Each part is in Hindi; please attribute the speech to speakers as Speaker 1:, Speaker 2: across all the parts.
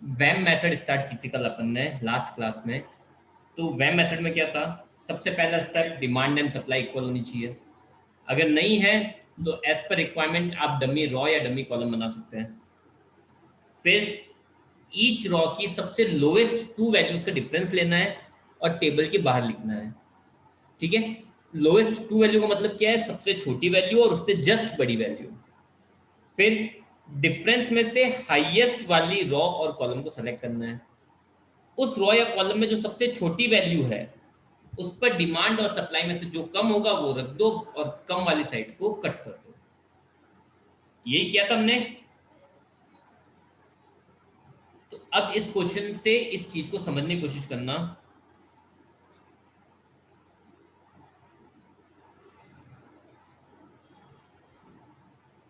Speaker 1: वैम मेथड स्टार्ट की थी कल अपन ने लास्ट क्लास में। तो वैम मेथड में क्या था, सबसे पहला step demand and supply equal होनी चाहिए। अगर नहीं है तो एज पर रिक्वायरमेंट आप डमी रॉ या डमी कॉलम बना सकते हैं। फिर ईच रॉ की सबसे लोएस्ट टू वैल्यूज का डिफरेंस लेना है और टेबल के बाहर लिखना है। ठीक है, लोएस्ट टू वैल्यू का मतलब क्या है, सबसे छोटी वैल्यू और उससे जस्ट बड़ी वैल्यू। फिर डिफरेंस में से हाईएस्ट वाली रॉ और कॉलम को सेलेक्ट करना है। उस रॉ या कॉलम में जो सबसे छोटी वैल्यू है उस पर डिमांड और सप्लाई में से जो कम होगा वो रख दो और कम वाली साइड को कट कर दो। यही किया था हमने। तो अब इस क्वेश्चन से इस चीज को समझने की कोशिश करना।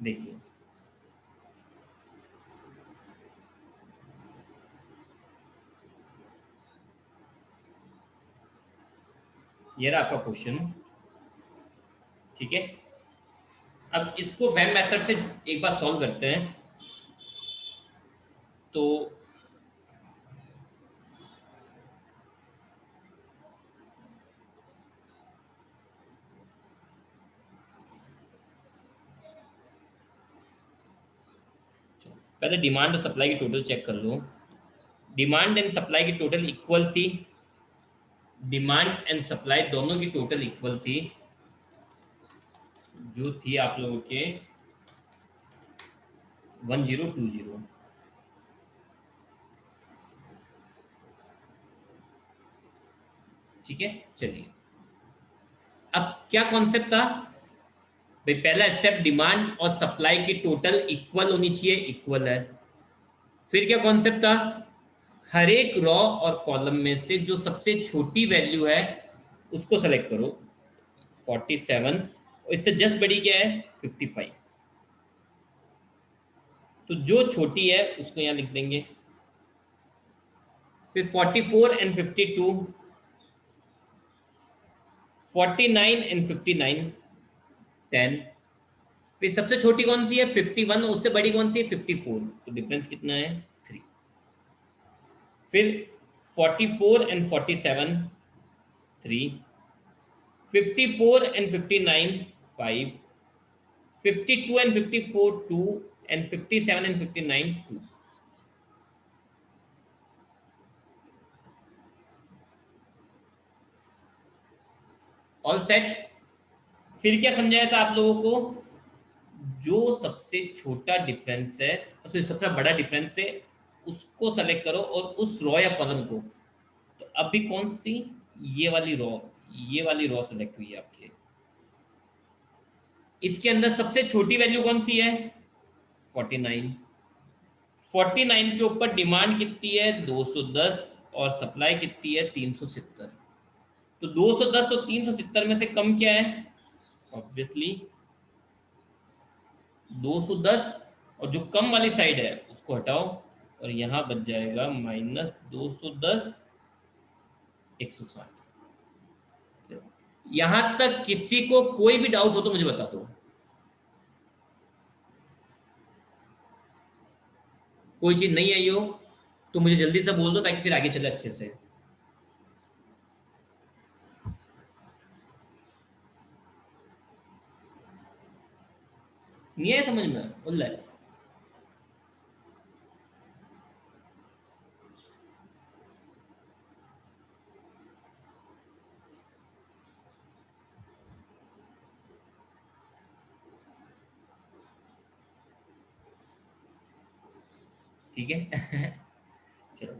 Speaker 1: देखिए, ये रहा आपका क्वेश्चन। ठीक है, अब इसको वेम मेथड से एक बार सॉल्व करते हैं। तो पहले डिमांड और सप्लाई की टोटल चेक कर लो। डिमांड एंड सप्लाई की टोटल इक्वल थी। डिमांड एंड सप्लाई दोनों की टोटल इक्वल थी, जो थी आप लोगों के 1020। ठीक है, चलिए अब क्या कॉन्सेप्ट था भाई, पहला स्टेप डिमांड और सप्लाई की टोटल इक्वल होनी चाहिए, इक्वल है। फिर क्या कॉन्सेप्ट था, हर एक रॉ और कॉलम में से जो सबसे छोटी वैल्यू है उसको सेलेक्ट करो, 47, और इससे जस्ट बड़ी क्या है 55। तो जो छोटी है उसको यहां लिख देंगे। फिर 44 एंड 52, 49 एंड 59, 10। फिर सबसे छोटी कौन सी है 51, उससे बड़ी कौन सी है 54, तो डिफरेंस कितना है 3। फिर 44 and 47, 3। 54 and 59, 5। 52 and 54, 2। And 57 and 59, 2। All set. फिर क्या समझाया था आप लोगों को, जो सबसे छोटा डिफरेंस है, सबसे बड़ा डिफरेंस है, उसको सेलेक्ट करो और उस रॉ या कॉलम को। तो अभी कौन सी, ये वाली रॉ, ये वाली रॉ सेलेक्ट हुई है आपके। इसके अंदर सबसे छोटी वैल्यू कौन सी है 49। 49 के ऊपर डिमांड कितनी है 210 और सप्लाई कितनी है 370। तो 210 और 370 में से कम क्या है, ऑब्वियसली 210, और जो कम वाली साइड है उसको हटाओ और यहां बच जाएगा -210, 160। यहां तक किसी को कोई भी डाउट हो तो मुझे बता दो। कोई चीज नहीं आई हो तो मुझे जल्दी से बोल दो ताकि फिर आगे चले अच्छे से। नहीं आया समझ में, बोल रहा है। ठीक है चलो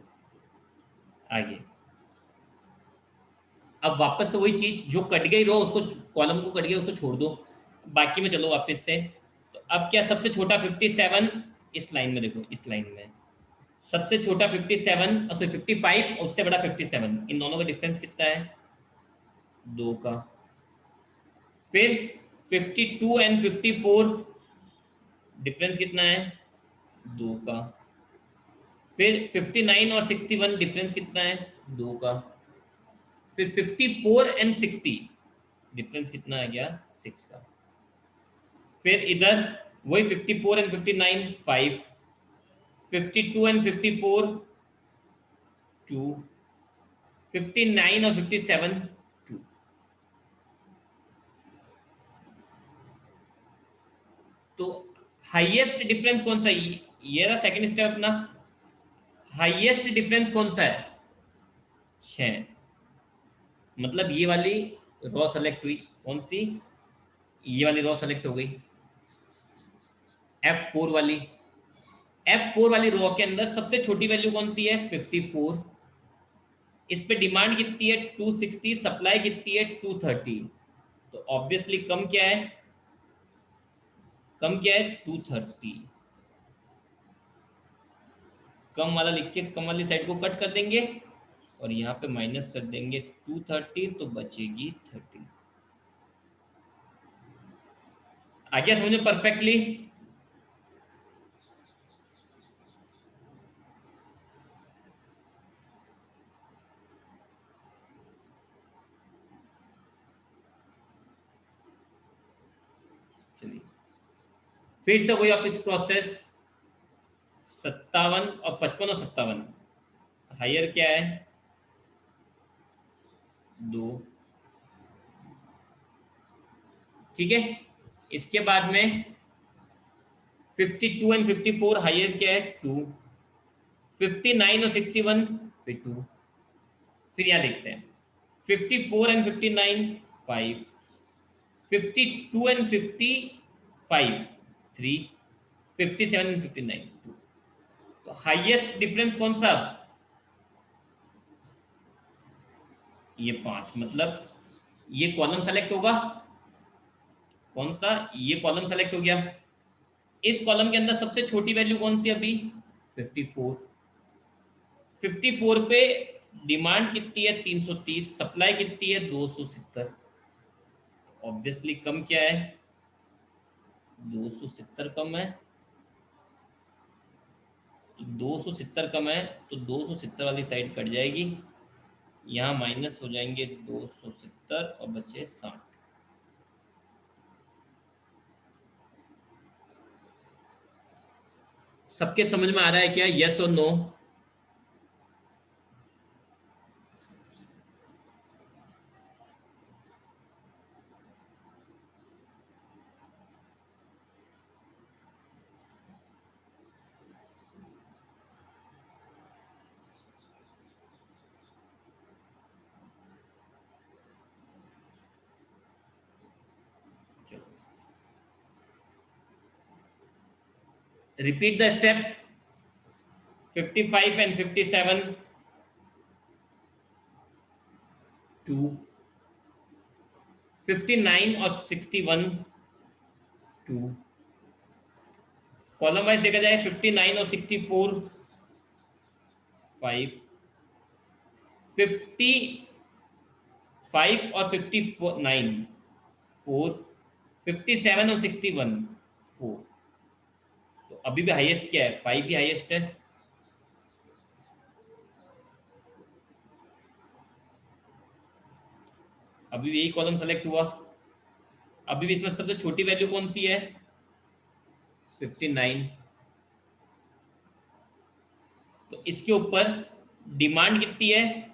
Speaker 1: आगे। अब वापस से वही चीज, जो कट गई रो उसको, कॉलम को कट गया उसको छोड़ दो, बाकी में चलो वापस से। तो अब क्या सबसे छोटा 57, इस लाइन में देखो, इस लाइन में सबसे छोटा 57 और 55 और उससे बड़ा 57, इन दोनों का डिफरेंस कितना है 2 का। फिर 52 एंड 54, डिफरेंस कितना है 2 का। फिर 59 और 61, डिफरेंस कितना है 2 का। फिर 54 एंड 60, डिफरेंस कितना आ गया 6 का। फिर इधर वही 54 एंड 59, 5। 52 एंड 54, 2, 59 और 57 2। तो हाईएस्ट डिफरेंस कौन सा है? ये रहा सेकंड स्टेप अपना। हाईएस्ट डिफरेंस कौन सा है? 6। मतलब ये वाली रो सेलेक्ट हुई। कौन सी? ये वाली रो सेलेक्ट हो गई, F4 वाली। F4 वाली रो के अंदर सबसे छोटी वैल्यू कौन सी है? 54। इस पे डिमांड कितनी है? 260। सप्लाई कितनी है? 230। तो ऑब्वियसली कम क्या है? कम क्या है? 230। कम वाला लिख के कम वाली साइड को कट कर देंगे और यहाँ पे माइनस कर देंगे 230, तो बचेगी 30। आ गया समझो परफेक्टली? चलिए फिर से वही वापस प्रोसेस। 57 और 55 और 57। हायर क्या है? 2। ठीक है। इसके बाद में 52 एंड 54। हायर क्या है? 2। 59 और 61 फिर 2। फिर यहाँ देखते हैं 54 एंड 59 5। 52 एंड 55 3। 57 एंड 59 2। तो हाईएस्ट डिफरेंस कौन सा? ये 5। मतलब ये कॉलम सेलेक्ट होगा। कौन सा? ये कॉलम सेलेक्ट हो गया। इस कॉलम के अंदर सबसे छोटी वैल्यू कौन सी अभी? 54। 54 पे डिमांड कितनी है? 330। सप्लाई कितनी है? 270। ऑब्वियसली कम क्या है? 270 कम है। तो 270 कम है तो 270 वाली साइड कट जाएगी। यहाँ माइनस हो जाएंगे 270 और बचे 60। सबके समझ में आ रहा है क्या? यस और no? Repeat the step. 55 and 57 2। 59 और 61 2। कॉलम वाइज देखा जाए 59 और 64 5। 55 और 59 4। 57 और 61 4। तो अभी भी हाईएस्ट क्या है? 5 ही हाईएस्ट है। अभी भी यही कॉलम सेलेक्ट हुआ। अभी भी इसमें सबसे छोटी वैल्यू कौन सी है? 59। तो इसके ऊपर डिमांड कितनी है?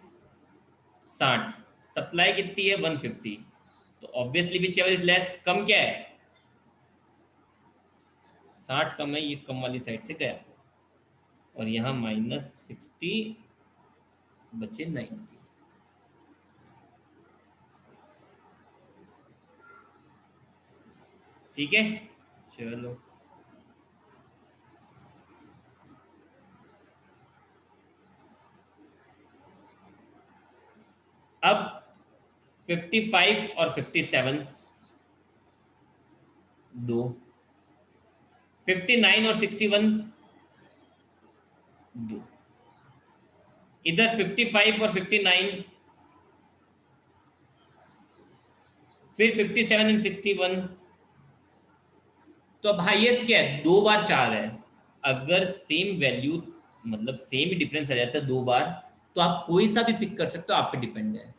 Speaker 1: 60। सप्लाई कितनी है? 150। तो obviously whichever is less, कम क्या है? 60 कम है, ये कम वाली साइड से गया और यहाँ -60 बचे 90। ठीक है। चलो अब 55 और 57 2। 59 और 61 2। इधर 55 और 59, फिर 57 एंड 61। तो अब हाईएस्ट क्या है? 2 बार 4 है। अगर सेम वैल्यू मतलब सेम डिफरेंस आ जाता है 2 बार, तो आप कोई सा भी पिक कर सकते हो, आप पे डिपेंड है।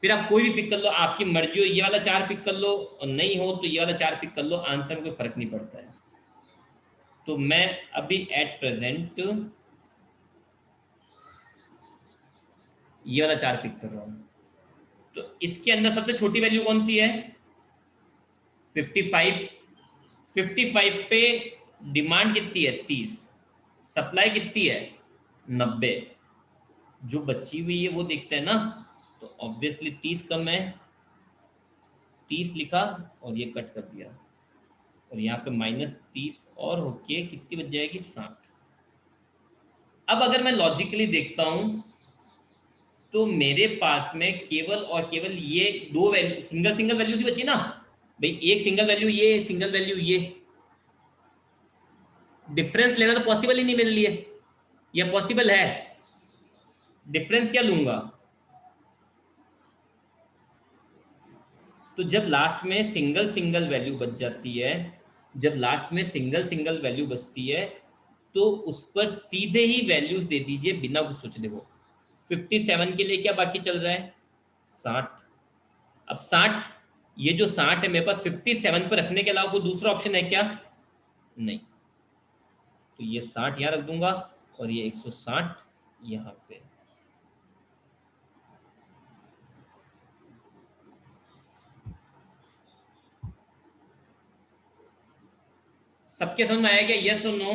Speaker 1: फिर आप कोई भी पिक कर लो, आपकी मर्जी हो। ये वाला 4 पिक कर लो और नहीं हो तो ये वाला 4 पिक कर लो, आंसर में कोई फर्क नहीं पड़ता है। तो मैं अभी एट प्रेजेंट ये वाला 4 पिक कर रहा हूं। तो इसके अंदर सबसे छोटी वैल्यू कौन सी है? 55। 55 पे डिमांड कितनी है? 30। सप्लाई कितनी है? 90। जो बची हुई है वो देखते हैं ना। तो ऑब्वियसली 30 कम है, 30 लिखा और ये कट कर दिया, और यहाँ पे -30 और होके कितनी बच जाएगी? 60। अब अगर मैं लॉजिकली देखता हूं तो मेरे पास में केवल और केवल ये दो वैल्यू, सिंगल सिंगल वैल्यूज ही बची ना भाई। एक सिंगल वैल्यू ये, सिंगल वैल्यू ये, डिफरेंस लेना तो पॉसिबल ही नहीं मेरे लिए। या पॉसिबल है? डिफरेंस क्या लूंगा? तो जब लास्ट में सिंगल सिंगल वैल्यू बच जाती है, जब लास्ट में सिंगल सिंगल वैल्यू बचती है, तो उस पर सीधे ही वैल्यूज दे दीजिए बिना कुछ सोचने को। 57 के लिए क्या बाकी चल रहा है? 60। अब 60, ये जो 60 है मेरे पास 57 पर रखने के अलावा कोई दूसरा ऑप्शन है क्या? नहीं। तो ये 60 यहाँ रख दूंगा और ये 160 यहाँ पे। सबके समझ में आया क्या? यस और नो?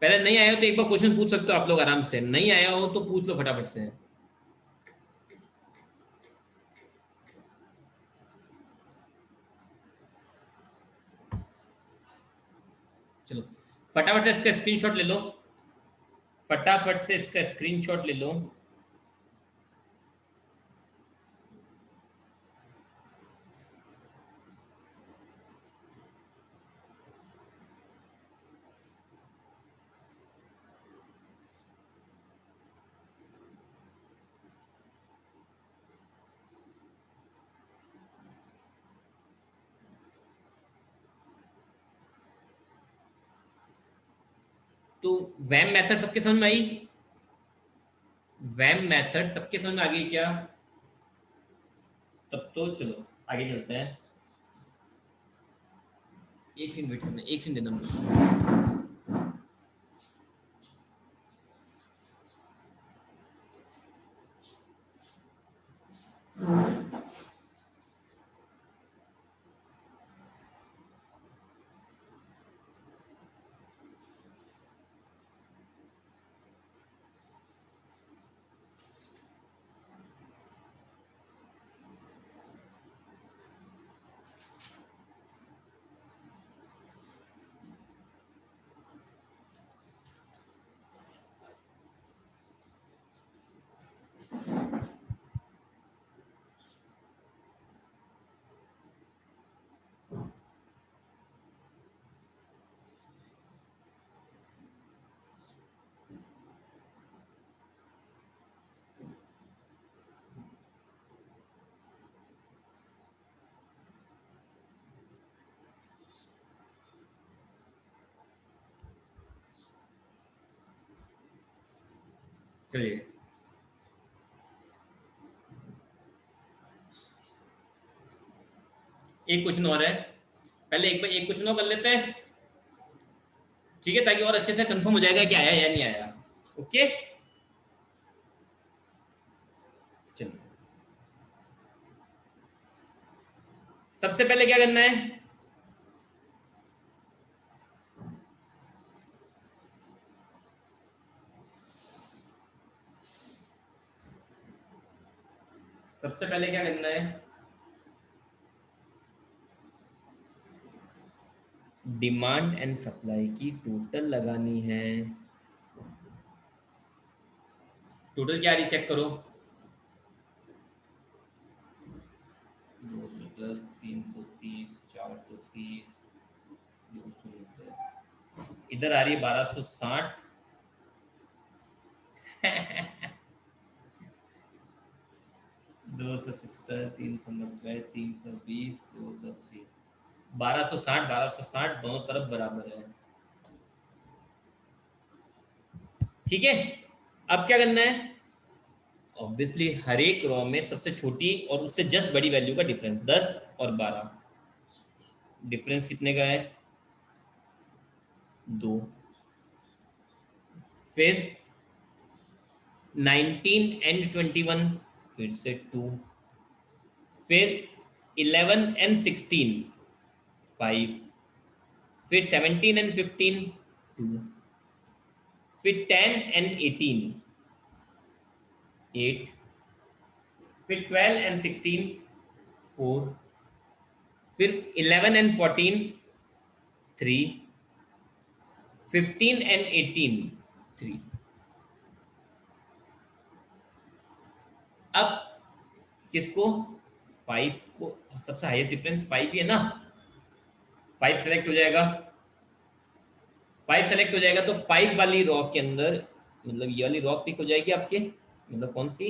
Speaker 1: पहले नहीं आया हो तो एक बार क्वेश्चन पूछ सकते हो आप लोग आराम से, नहीं आया हो तो पूछ लो फटाफट से। चलो फटाफट से इसका स्क्रीनशॉट ले लो, फटाफट से इसका स्क्रीनशॉट ले लो। तो वैम मेथड सबके समझ में आई? वैम मेथड सबके समझ में आ गई क्या? तब तो चलो आगे चलते हैं। एक सेकंड वेट करना, एक सेकंड देना मुझे। चलिए एक क्वेश्चन और है, पहले एक क्वेश्चन और कर लेते हैं, ठीक है, ताकि और अच्छे से कंफर्म हो जाएगा कि आया या नहीं आया। ओके चलिए, सबसे पहले क्या करना है? सबसे पहले क्या करना है? डिमांड एंड सप्लाई की टोटल लगानी है। टोटल क्या आ रही चेक करो। 200 प्लस 330, 430, 290, इधर आ रही है 1260। 270, 390, 320, 280, 1260, 1260 दोनों तरफ बराबर है। ठीक है, अब क्या करना है? ऑब्वियसली हर एक रॉ में सबसे छोटी और उससे जस्ट बड़ी वैल्यू का डिफरेंस 10 और 12, डिफरेंस कितने का है? 2। फिर 19 एंड 21, फिर से 2। फिर 11 एंड 16, 5। फिर 17 एंड 15, 2। फिर 10 एंड 18, 8। फिर 12 एंड 16, 4। फिर 11 एंड 14, 3। 15 एंड 18, 3। अब किसको? 5 को, सबसे हाईएस्ट डिफरेंस 5 ही है ना, 5 सेलेक्ट हो जाएगा। 5 सेलेक्ट हो जाएगा तो 5 वाली रॉ के अंदर, मतलब ये वाली रॉ पिक हो जाएगी आपके, मतलब कौन सी?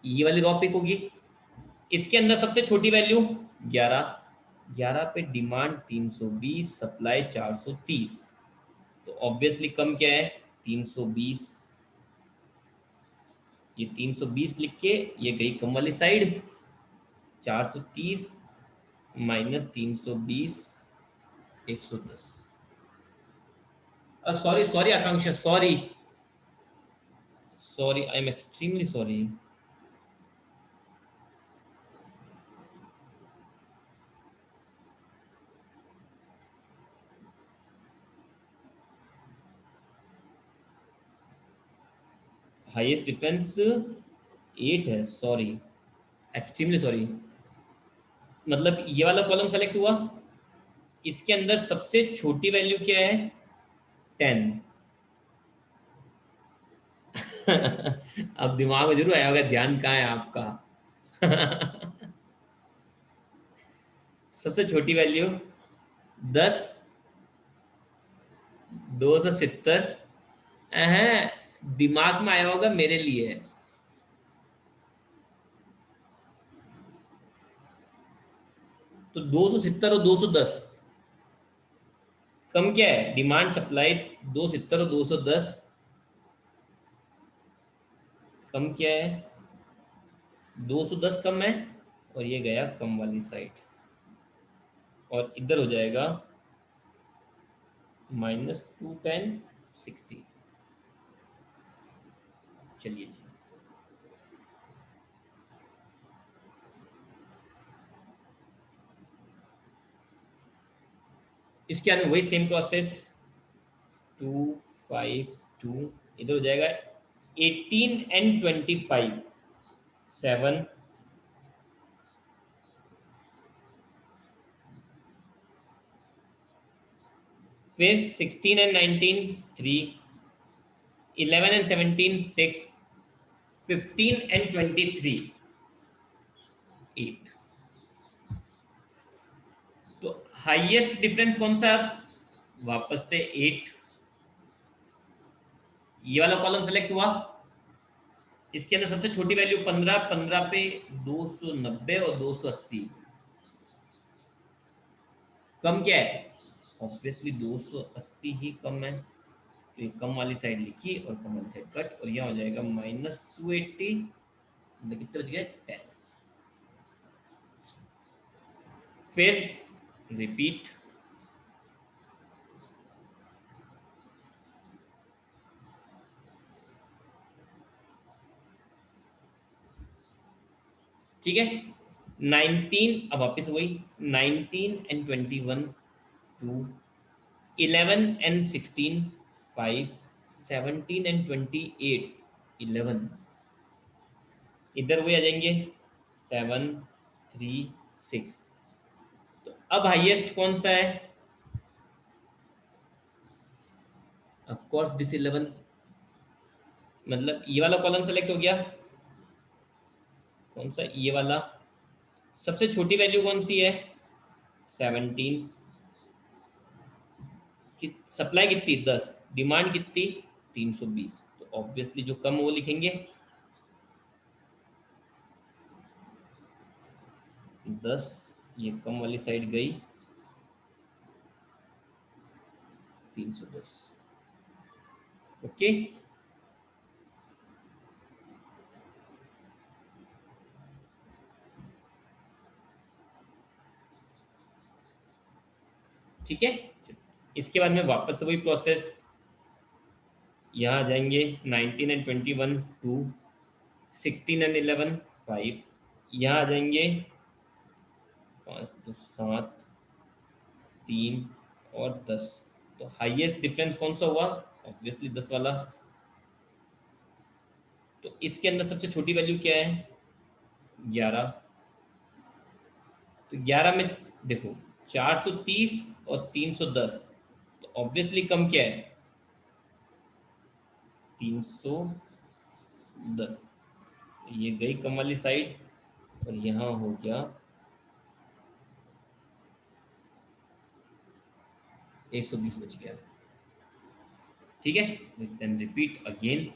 Speaker 1: ये वाली रॉ पिक होगी। इसके अंदर सबसे छोटी वैल्यू 11, 11 पे डिमांड 320, सप्लाई 430, तो ऑब्वियसली कम क्या है? 320। ये 320 लिख के ये गई कम वाली side, 430 minus 320, 110। Sorry sorry Akanksha, sorry sorry, I am extremely sorry. Highest difference 8 है, सॉरी, एक्सट्रीमली सॉरी। मतलब ये वाला कॉलम सेलेक्ट हुआ, इसके अंदर सबसे छोटी वैल्यू क्या है? 10। अब दिमाग में जरूर आया होगा, ध्यान कहाँ है आपका? सबसे छोटी वैल्यू 10, 270। दिमाग में आया होगा मेरे लिए। तो 270 और 210, कम क्या है? डिमांड सप्लाई 270 और 210, कम क्या है? 210 कम है, और ये गया कम वाली साइड, और इधर हो जाएगा -210, 60। चलिए जी, इसके बाद में वही सेम प्रोसेस, 252, इधर हो जाएगा 18 एंड 25, 7। फिर 16 एंड 19, 3। 11 एंड 17, 6। 15 एंड 23, 8। तो हाईएस्ट डिफरेंस कौन सा? वापस से 8। ये वाला कॉलम सेलेक्ट हुआ, इसके अंदर सबसे छोटी वैल्यू 15, 15 पे 290 और 280, कम क्या है? ऑब्वियसली 280 ही कम है, तो ये कम वाली साइड लिखी और कम वाली साइड कट, और यहाँ हो जाएगा -280, मतलब कितने बच गए? 10। फिर रिपीट, ठीक है। 19, अब वापस वही, 19 एंड 21, 2। 11 एंड 16, 5। 17 एंड 28, 11। इधर वही आ जाएंगे, 7, 3, 6। तो अब हाईएस्ट कौन सा है? ऑफ कोर्स दिस 11, मतलब ये वाला कॉलम सेलेक्ट हो गया। कौन सा? ये वाला। सबसे छोटी वैल्यू कौन सी है? 17। कि सप्लाई कितनी? 10। डिमांड कितनी? 320, तो ऑब्वियसली जो कम वो लिखेंगे, 10। ये कम वाली साइड गई, 310। ओके, ठीक है। इसके बाद में वापस से वही प्रोसेस, यहाँ आ जाएंगे 19 एंड 21 2, 16 एंड 11 5, यहाँ आ जाएंगे 5 2 7 3 और 10। तो हाईएस्ट डिफरेंस कौन सा हुआ? ऑब्वियसली 10 वाला। तो इसके अंदर सबसे छोटी वैल्यू क्या है? 11। तो 11 में देखो 430 और 310, तो ऑब्वियसली कम क्या है? 310। ये गई कम वाली साइड, और यहाँ हो गया 120 बच गया। ठीक है, then repeat again.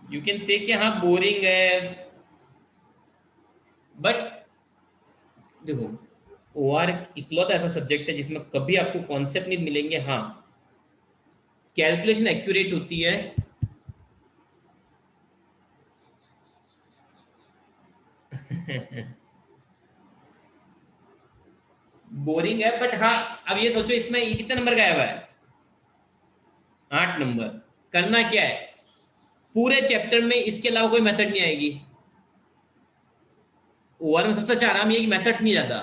Speaker 1: You can say कि हाँ बोरिंग है, बट देखो ओआर इकलौता ऐसा सब्जेक्ट है जिसमें कभी आपको कॉन्सेप्ट नहीं मिलेंगे। हाँ, कैलकुलेशन एक्यूरेट होती है। बोरिंग है, बट हाँ अब ये सोचो इसमें ये कितने नंबर गायब है? 8 नंबर। करना क्या है? पूरे चैप्टर में इसके अलावा कोई मेथड नहीं आएगी। ओआर में सबसे अच्छा आराम ये कि मेथड नहीं ज्यादा,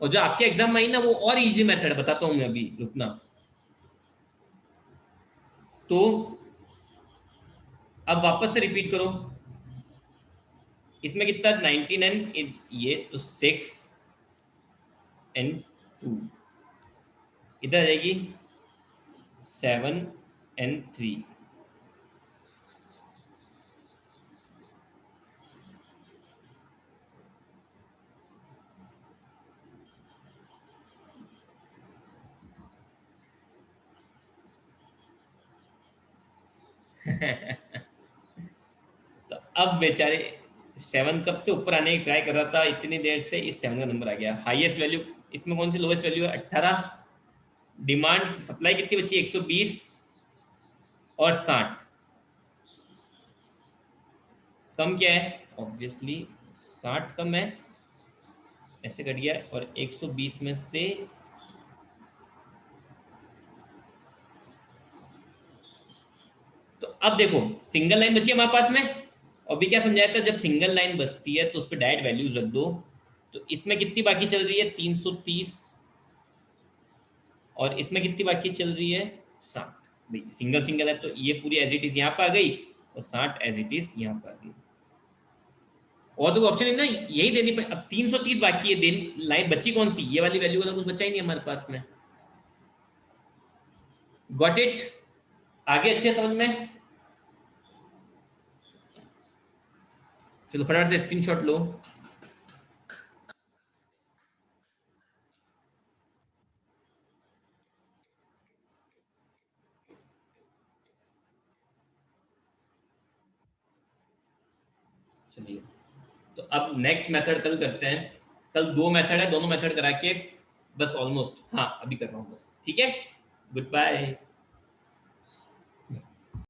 Speaker 1: और जो आपके एग्जाम में आई ना वो और इजी मेथड बताता हूं मैं, अभी रुकना। तो अब वापस से रिपीट करो। इसमें कितना 19 एंड ये तो 6 एंड 2, इधर आ जाएगी 7 एंड 3। तो अब बेचारे 7 कब से ऊपर आने की ट्राई कर रहा था इतनी देर से, इस 7 का नंबर आ गया। हाईएस्ट वैल्यू इसमें कौन सी लोएस्ट वैल्यू है? 18। डिमांड सप्लाई कितनी बची? 120 और 60। कम क्या है? ऑब्वियसली 60 कम है, ऐसे कट गया। और 120 में से तो अब देखो सिंगल लाइन बची है हमारे पास में। और भी क्या समझाया था, जब सिंगल लाइन बचती है तो उस पर डायरेक्ट वैल्यूज रख दो। तो इसमें कितनी बाकी चल रही है? 330। और इसमें कितनी बाकी चल रही है? 60। भाई सिंगल सिंगल है तो ये पूरी एज इट इज यहाँ पर आ गई, और 60 एज इट इज यहाँ पर आ गई। और तो ऑप्शन है ना, यही देनी पड़े। अब 330 बाकी है, देन लाइन बची कौन सी? ये वाली वैल्यू वाला कुछ बचा ही नहीं हमारे पास में। Got it? आगे अच्छे समझ में? चलो फटाफट से स्क्रीनशॉट लो। चलिए, तो अब नेक्स्ट मेथड कल करते हैं। कल 2 मेथड है, दोनों मेथड करा के बस ऑलमोस्ट, हाँ अभी कर रहा हूँ बस। ठीक है, गुड बाय।